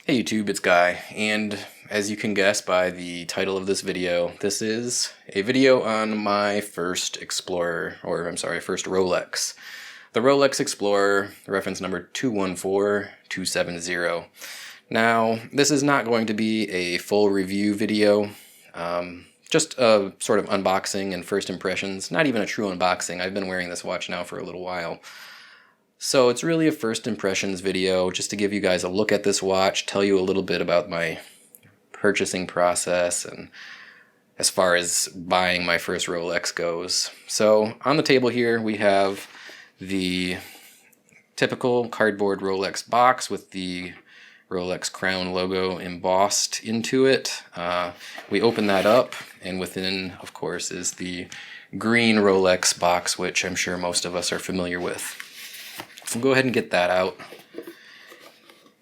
Hey YouTube, it's Guy, and as you can guess by the title of this video, this is a video on my first Explorer, first Rolex. The Rolex Explorer, reference number 214270. Now, this is not going to be a full review video, just a sort of unboxing and first impressions, not even a true unboxing. I've been wearing this watch now for a little while. So it's really a first impressions video just to give you guys a look at this watch, tell you a little bit about my purchasing process and as far as buying my first Rolex goes. So on the table here we have the typical cardboard Rolex box with the Rolex crown logo embossed into it. We open that up and within, of course, is the green Rolex box, which I'm sure most of us are familiar with. We'll go ahead and get that out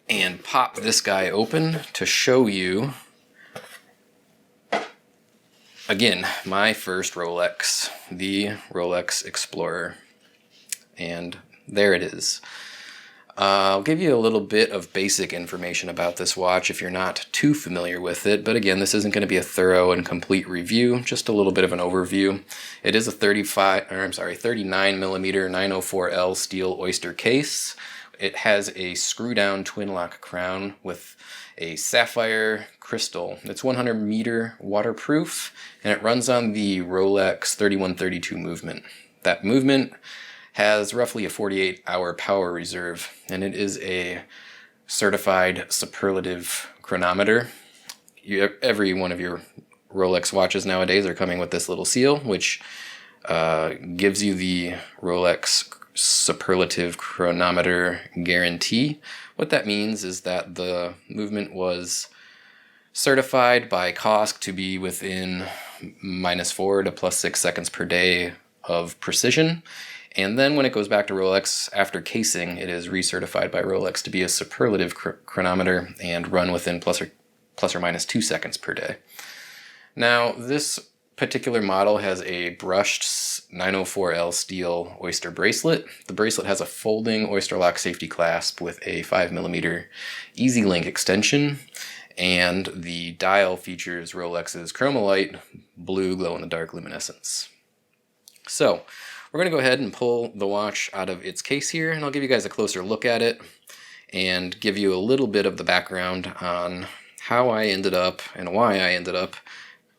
and pop this guy open to show you, again, my first Rolex, the Rolex Explorer. And there it is. I'll give you a little bit of basic information about this watch if you're not too familiar with it, but again, this isn't going to be a thorough and complete review, just a little bit of an overview. It is a 39mm 904L steel oyster case. It has a screw-down twin-lock crown with a sapphire crystal. It's 100-meter waterproof, and it runs on the Rolex 3132 movement. That movement has roughly a 48-hour power reserve, and it is a certified superlative chronometer. Every one of your Rolex watches nowadays are coming with this little seal, which gives you the Rolex superlative chronometer guarantee. What that means is that the movement was certified by COSC to be within -4 to +6 seconds per day of precision. And then when it goes back to Rolex after casing, it is recertified by Rolex to be a superlative chronometer and run within plus or -2 seconds per day. Now, this particular model has a brushed 904L steel oyster bracelet. The bracelet has a folding oyster lock safety clasp with a 5mm easy link extension, and the dial features Rolex's Chromolite blue glow-in-the-dark luminescence. So, we're going to go ahead and pull the watch out of its case here, and I'll give you guys a closer look at it and give you a little bit of the background on how I ended up and why I ended up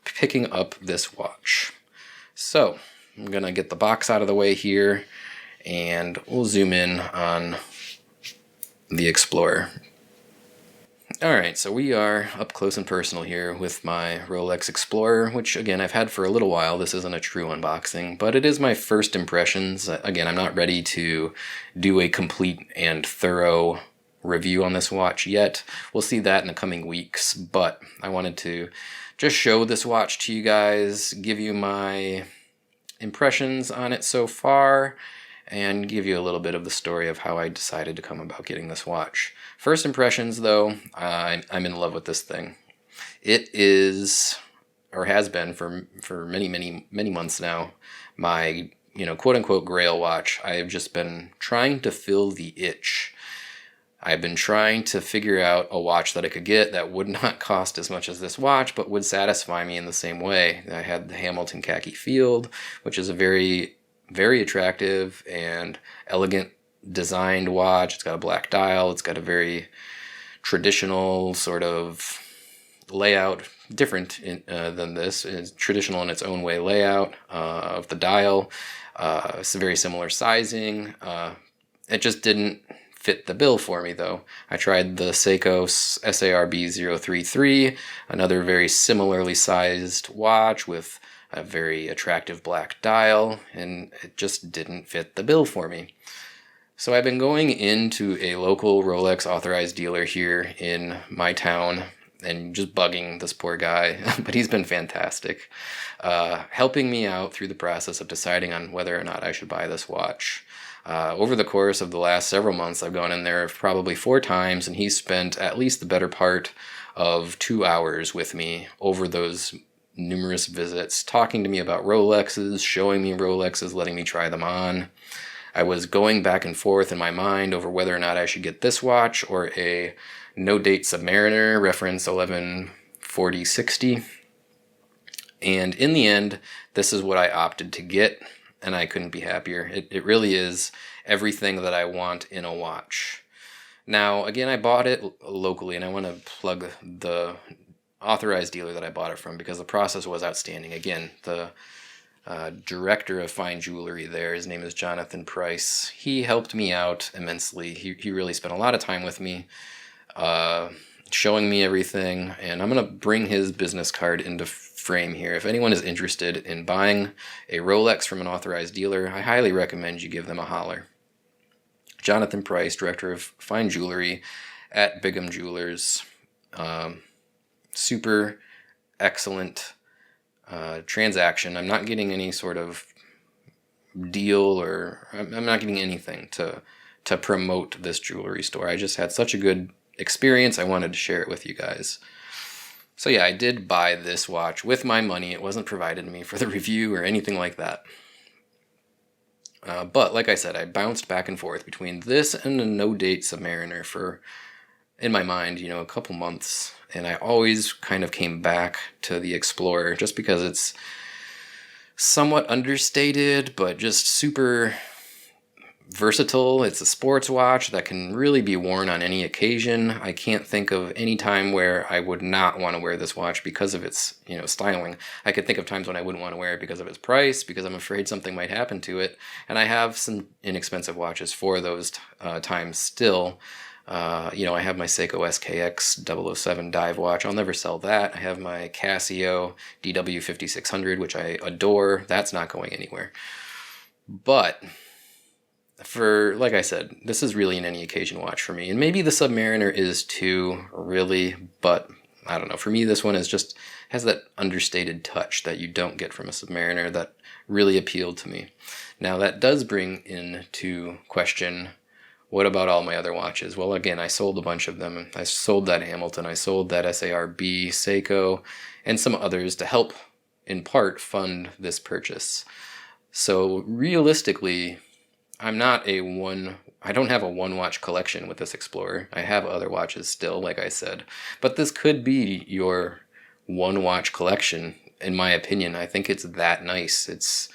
picking up this watch. So, I'm going to get the box out of the way here, and we'll zoom in on the Explorer. Alright, so we are up close and personal here with my Rolex Explorer, which again I've had for a little while. This isn't a true unboxing, but it is my first impressions. Again, I'm not ready to do a complete and thorough review on this watch yet. We'll see that in the coming weeks, but I wanted to just show this watch to you guys, give you my impressions on it so far, and give you a little bit of the story of how I decided to come about getting this watch. First impressions though, I'm in love with this thing. It is, or has been for many months now, my, quote-unquote grail watch. I have just been trying to fill the itch. I've been trying to figure out a watch that I could get that would not cost as much as this watch, but would satisfy me in the same way. I had the Hamilton Khaki Field, which is a very attractive and elegant designed watch. It's got a black dial. It's got a very traditional sort of layout, different than this. It's traditional in its own way layout of the dial. It's a very similar sizing. It just didn't fit the bill for me though. I tried the Seiko SARB 033, another very similarly sized watch with a very attractive black dial, and it just didn't fit the bill for me. So I've been going into a local Rolex Authorized dealer here in my town and just bugging this poor guy, but he's been fantastic, helping me out through the process of deciding on whether or not I should buy this watch. Over the course of the last several months, I've gone in there probably 4 times, and he's spent at least the better part of 2 hours with me over those numerous visits, talking to me about Rolexes, showing me Rolexes, letting me try them on. I was going back and forth in my mind over whether or not I should get this watch or a no-date Submariner, reference 114060. And in the end, this is what I opted to get, and I couldn't be happier. It really is everything that I want in a watch. Now, again, I bought it locally, and I want to plug the authorized dealer that I bought it from because the process was outstanding. Again, the director of fine jewelry there, his name is Jonathan Price. He helped me out immensely. He really spent a lot of time with me, showing me everything, and I'm going to bring his business card into frame here. If anyone is interested in buying a Rolex from an authorized dealer, I highly recommend you give them a holler. Jonathan Price, director of fine jewelry at Bigham Jewelers. Super excellent transaction. I'm not getting any sort of deal, or I'm not getting anything to promote this jewelry store. I just had such a good experience. I wanted to share it with you guys. So yeah, I did buy this watch with my money. It wasn't provided to me for the review or anything like that. But like I said, I bounced back and forth between this and a no-date Submariner for, in my mind, a couple months. And I always kind of came back to the Explorer just because it's somewhat understated, but just super versatile. It's a sports watch that can really be worn on any occasion. I can't think of any time where I would not want to wear this watch because of its, styling. I could think of times when I wouldn't want to wear it because of its price, because I'm afraid something might happen to it. And I have some inexpensive watches for those times still. I have my Seiko SKX 007 dive watch. I'll never sell that. I have my Casio DW5600, which I adore. That's not going anywhere. But like I said, this is really an any occasion watch for me. And maybe the Submariner is too, really, but I don't know. For me, this one has that understated touch that you don't get from a Submariner that really appealed to me. Now, that does bring into question, what about all my other watches? Well, again, I sold a bunch of them. I sold that Hamilton, I sold that SARB, Seiko, and some others to help, in part, fund this purchase. So realistically, I don't have a one-watch collection with this Explorer. I have other watches still, like I said. But this could be your one-watch collection, in my opinion. I think it's that nice. It's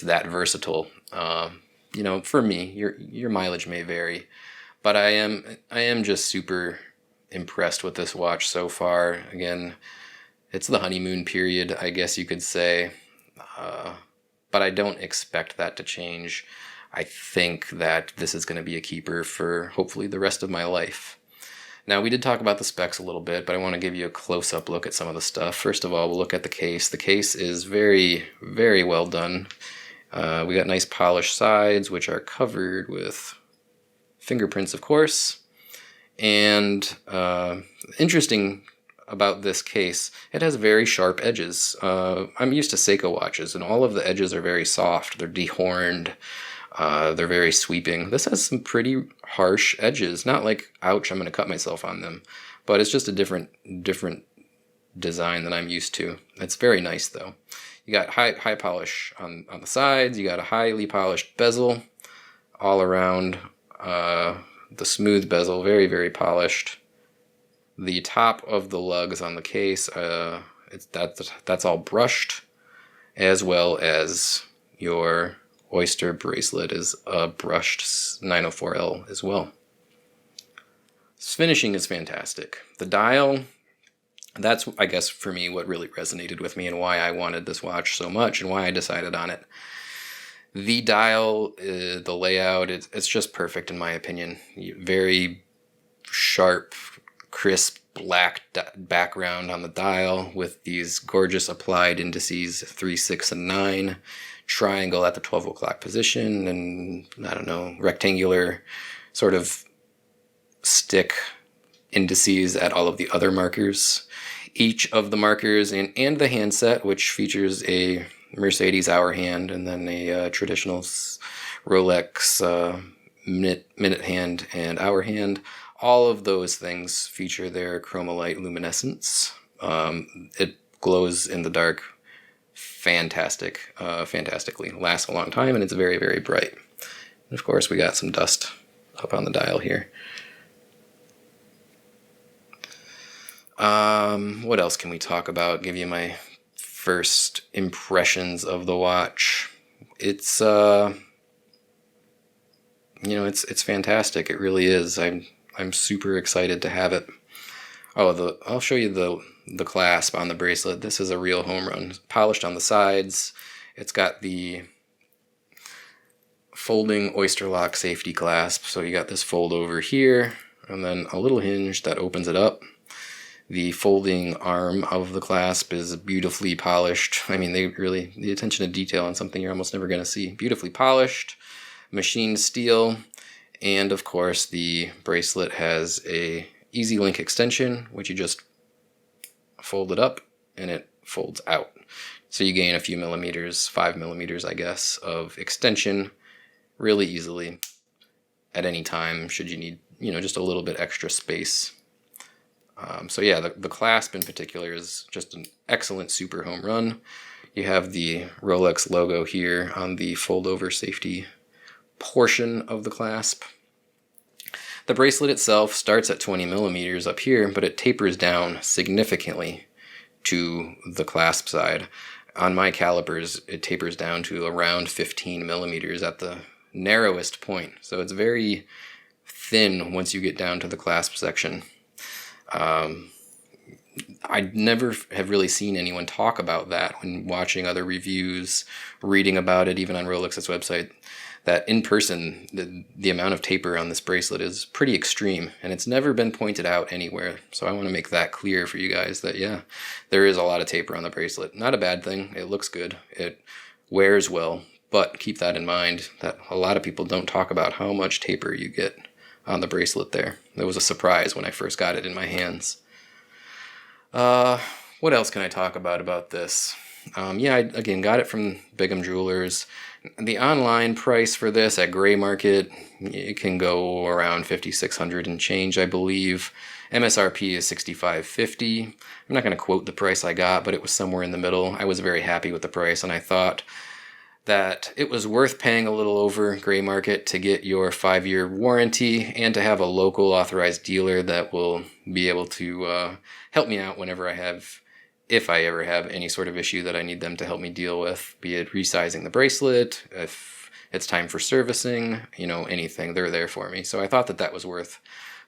that versatile. For me, your mileage may vary, but I am just super impressed with this watch so far. Again, it's the honeymoon period, I guess you could say, but I don't expect that to change. I think that this is going to be a keeper for hopefully the rest of my life. Now, we did talk about the specs a little bit, but I want to give you a close-up look at some of the stuff. First of all, we'll look at the case. The case is very, very well done. We got nice polished sides, which are covered with fingerprints, of course. And interesting about this case, it has very sharp edges. I'm used to Seiko watches, and all of the edges are very soft. They're dehorned. They're very sweeping. This has some pretty harsh edges. Not like, ouch, I'm going to cut myself on them. But it's just a different design than I'm used to. It's very nice, though. You got high polish on the sides. You got a highly polished bezel all around. The smooth bezel, very, very polished. The top of the lugs on the case, that's all brushed, as well as your Oyster bracelet is a brushed 904L as well. This finishing is fantastic. The dial, that's, I guess, for me, what really resonated with me and why I wanted this watch so much and why I decided on it. The dial, the layout, it's just perfect in my opinion. Very sharp, crisp, black background on the dial with these gorgeous applied indices 3, 6, and 9. Triangle at the 12 o'clock position, and I don't know, rectangular sort of stick indices at all of the other markers. Each of the markers and the handset, which features a Mercedes hour hand and then a traditional Rolex minute hand and hour hand, all of those things feature their chromolite luminescence. It glows in the dark fantastically. Lasts a long time, and it's very, very bright. Of course, we got some dust up on the dial here. What else can we talk about? Give you my first impressions of the watch. It's it's fantastic. It really is. I'm super excited to have it. Oh, I'll show you the clasp on the bracelet. This is a real home run. Polished on the sides. It's got the folding oyster lock safety clasp. So you got this fold over here, and then a little hinge that opens it up. The folding arm of the clasp is beautifully polished. I mean, the attention to detail on something you're almost never going to see. Beautifully polished, machined steel, and of course the bracelet has a easy link extension, which you just fold it up and it folds out. So you gain a few millimeters, 5 millimeters, I guess, of extension really easily at any time should you need, just a little bit extra space. So yeah, the clasp in particular is just an excellent super home run. You have the Rolex logo here on the fold-over safety portion of the clasp. The bracelet itself starts at 20 millimeters up here, but it tapers down significantly to the clasp side. On my calipers, it tapers down to around 15 millimeters at the narrowest point. So it's very thin once you get down to the clasp section. I never have really seen anyone talk about that when watching other reviews, reading about it, even on Rolex's website, that in person, the amount of taper on this bracelet is pretty extreme, and it's never been pointed out anywhere. So I want to make that clear for you guys that, yeah, there is a lot of taper on the bracelet. Not a bad thing. It looks good. It wears well, but keep that in mind that a lot of people don't talk about how much taper you get on the bracelet there. It was a surprise when I first got it in my hands. What else can I talk about this? Yeah, I again got it from Bigham Jewelers. The online price for this at Gray Market, it can go around $5,600 and change, I believe. MSRP is $6,550. I'm not going to quote the price I got, but it was somewhere in the middle. I was very happy with the price, and I thought that it was worth paying a little over Gray Market to get your 5-year warranty and to have a local authorized dealer that will be able to help me out whenever if I ever have any sort of issue that I need them to help me deal with, be it resizing the bracelet, if it's time for servicing, anything, they're there for me. So I thought that was worth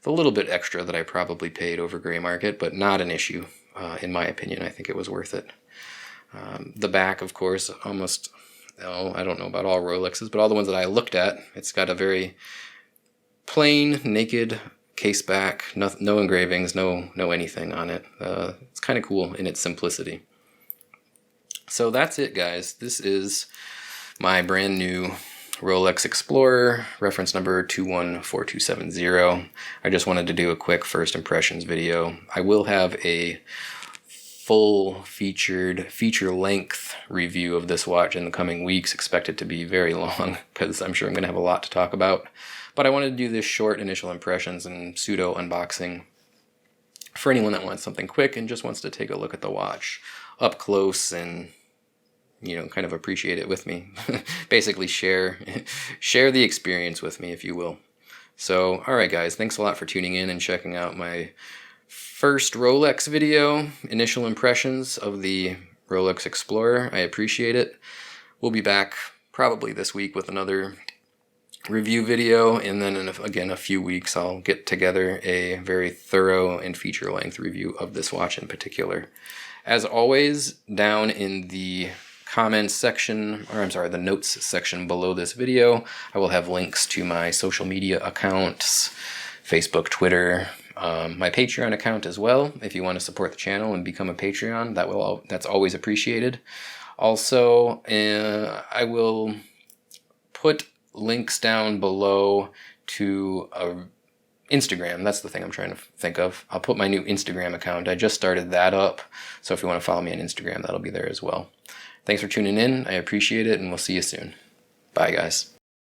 the little bit extra that I probably paid over Gray Market, but not an issue, in my opinion. I think it was worth it. The back, of course, I don't know about all Rolexes, but all the ones that I looked at, it's got a very plain, naked case back, no engravings, no anything on it. It's kind of cool in its simplicity. So that's it, guys. This is my brand new Rolex Explorer, reference number 214270. I just wanted to do a quick first impressions video. I will have a full feature-length review of this watch in the coming weeks. Expect it to be very long because I'm sure I'm going to have a lot to talk about. But I wanted to do this short initial impressions and pseudo unboxing for anyone that wants something quick and just wants to take a look at the watch up close and kind of appreciate it with me. Basically share the experience with me, if you will. So, all right, guys, thanks a lot for tuning in and checking out my first Rolex video, initial impressions of the Rolex Explorer. I appreciate it. We'll be back probably this week with another review video, and then in a few weeks I'll get together a very thorough and feature-length review of this watch in particular. As always, down in the comments section, the notes section below this video, I will have links to my social media accounts, Facebook, Twitter, my Patreon account as well. If you want to support the channel and become a Patreon, that's always appreciated. Also, I will put links down below to Instagram. That's the thing I'm trying to think of. I'll put my new Instagram account. I just started that up, so if you want to follow me on Instagram, that'll be there as well. Thanks for tuning in. I appreciate it, and we'll see you soon. Bye, guys.